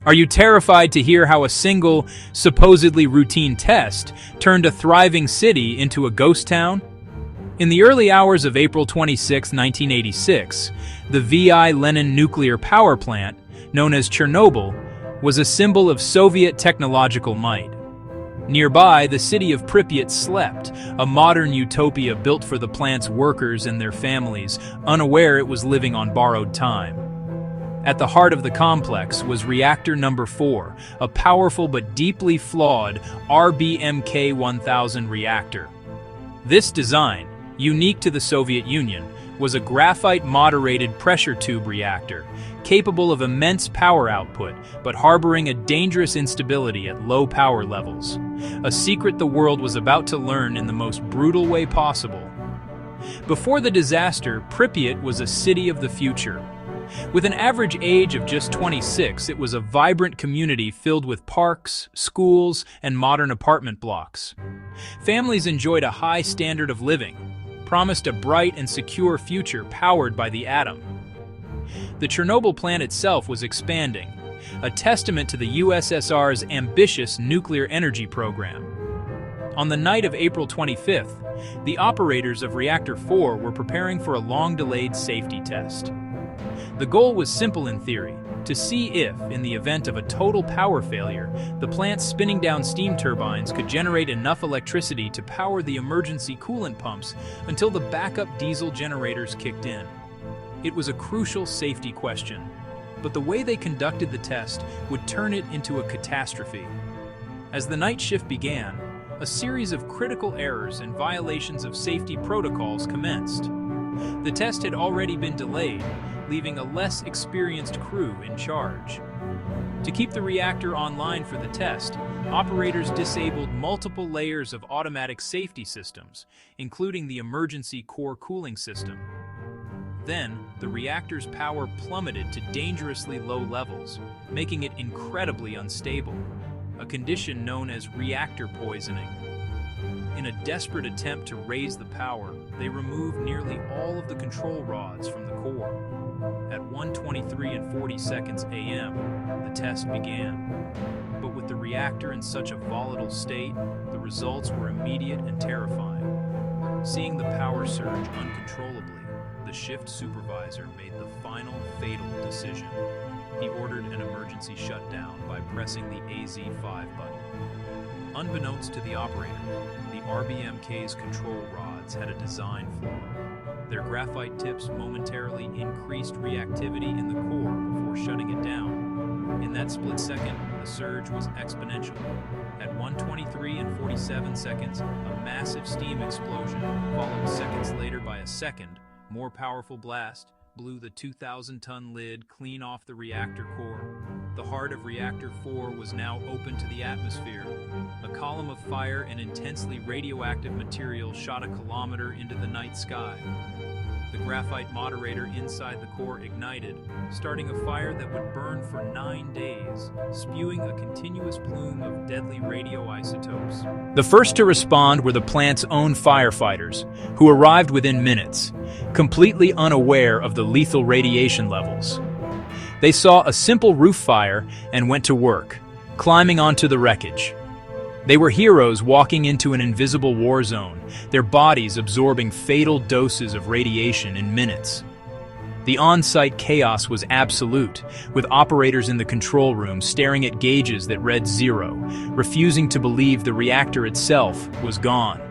Are you terrified to hear how a single, supposedly routine test turned a thriving city into a ghost town? In the early hours of April 26, 1986, the V.I. Lenin nuclear power plant, known as Chernobyl, was a symbol of Soviet technological might. Nearby, the city of Pripyat slept, a modern utopia built for the plant's workers and their families, unaware it was living on borrowed time. At the heart of the complex was reactor number 4, a powerful but deeply flawed RBMK 1000 reactor. This design, unique to the Soviet Union, was a graphite-moderated pressure tube reactor, capable of immense power output, but harboring a dangerous instability at low power levels. A secret the world was about to learn in the most brutal way possible. Before the disaster, Pripyat was a city of the future. With an average age of just 26, it was a vibrant community filled with parks, schools, and modern apartment blocks. Families enjoyed a high standard of living, promised a bright and secure future powered by the atom. The Chernobyl plant itself was expanding, a testament to the USSR's ambitious nuclear energy program. On the night of April 25th, the operators of Reactor 4 were preparing for a long-delayed safety test. The goal was simple in theory, to see if, in the event of a total power failure, the plant's spinning down steam turbines could generate enough electricity to power the emergency coolant pumps until the backup diesel generators kicked in. It was a crucial safety question, but the way they conducted the test would turn it into a catastrophe. As the night shift began, a series of critical errors and violations of safety protocols commenced. The test had already been delayed, leaving a less experienced crew in charge. To keep the reactor online for the test, operators disabled multiple layers of automatic safety systems, including the emergency core cooling system. Then, the reactor's power plummeted to dangerously low levels, making it incredibly unstable, a condition known as reactor poisoning. In a desperate attempt to raise the power, they removed nearly all of the control rods from the core. At 1:23:40 a.m., the test began. But with the reactor in such a volatile state, the results were immediate and terrifying. Seeing the power surge uncontrollably, the shift supervisor made the final fatal decision. He ordered an emergency shutdown by pressing the AZ5 button. Unbeknownst to the operator, the RBMK's control rods had a design flaw. Their graphite tips momentarily increased reactivity in the core before shutting it down. In that split second, the surge was exponential. At 1:23:47, a massive steam explosion, followed seconds later by a second, more powerful blast, blew the 2,000-ton lid clean off the reactor core. The heart of Reactor 4 was now open to the atmosphere. A column of fire and intensely radioactive material shot a kilometer into the night sky. The graphite moderator inside the core ignited, starting a fire that would burn for 9 days, spewing a continuous plume of deadly radioisotopes. The first to respond were the plant's own firefighters, who arrived within minutes, completely unaware of the lethal radiation levels. They saw a simple roof fire and went to work, climbing onto the wreckage. They were heroes walking into an invisible war zone, their bodies absorbing fatal doses of radiation in minutes. The on-site chaos was absolute, with operators in the control room staring at gauges that read 0, refusing to believe the reactor itself was gone.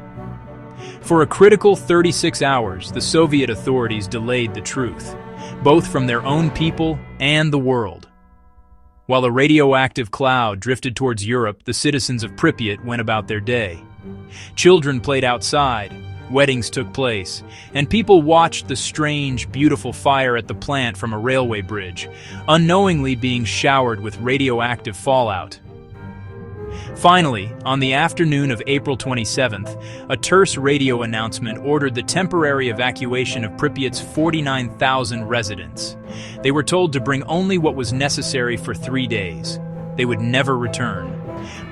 For a critical 36 hours, the Soviet authorities delayed the truth, both from their own people and the world. While a radioactive cloud drifted towards Europe, the citizens of Pripyat went about their day. Children played outside, weddings took place, and people watched the strange, beautiful fire at the plant from a railway bridge, unknowingly being showered with radioactive fallout. Finally, on the afternoon of April 27th, a terse radio announcement ordered the temporary evacuation of Pripyat's 49,000 residents. They were told to bring only what was necessary for 3 days. They would never return.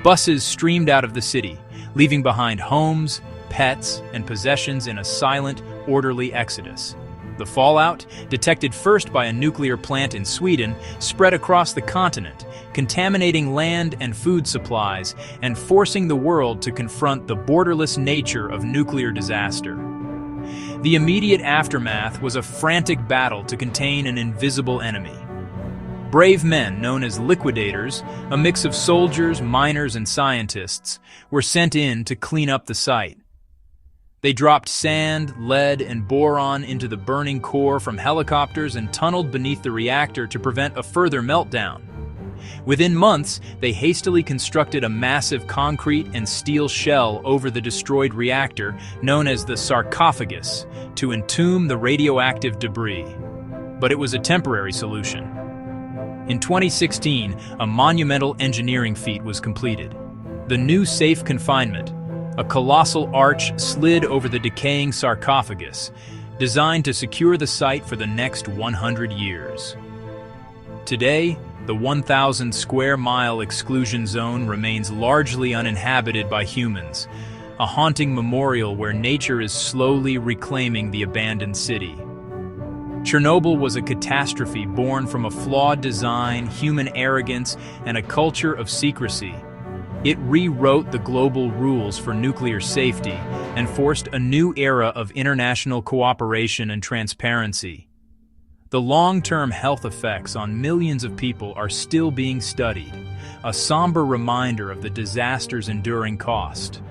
Buses streamed out of the city, leaving behind homes, pets, and possessions in a silent, orderly exodus. The fallout, detected first by a nuclear plant in Sweden, spread across the continent, contaminating land and food supplies and forcing the world to confront the borderless nature of nuclear disaster. The immediate aftermath was a frantic battle to contain an invisible enemy. Brave men, known as liquidators, a mix of soldiers, miners, and scientists, were sent in to clean up the site. They dropped sand, lead, and boron into the burning core from helicopters and tunneled beneath the reactor to prevent a further meltdown. Within months, they hastily constructed a massive concrete and steel shell over the destroyed reactor, known as the sarcophagus, to entomb the radioactive debris. But it was a temporary solution. In 2016, a monumental engineering feat was completed. The new safe confinement, a colossal arch slid over the decaying sarcophagus, designed to secure the site for the next 100 years. Today, the 1,000 square mile exclusion zone remains largely uninhabited by humans, a haunting memorial where nature is slowly reclaiming the abandoned city. Chernobyl was a catastrophe born from a flawed design, human arrogance, and a culture of secrecy. It rewrote the global rules for nuclear safety and forced a new era of international cooperation and transparency. The long-term health effects on millions of people are still being studied, a somber reminder of the disaster's enduring cost.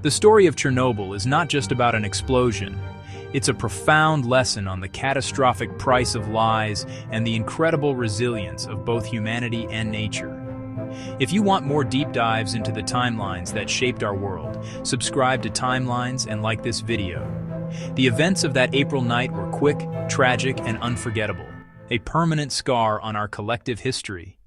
The story of Chernobyl is not just about an explosion. It's a profound lesson on the catastrophic price of lies and the incredible resilience of both humanity and nature. If you want more deep dives into the timelines that shaped our world, subscribe to Timelines and like this video. The events of that April night were quick, tragic, and unforgettable, a permanent scar on our collective history.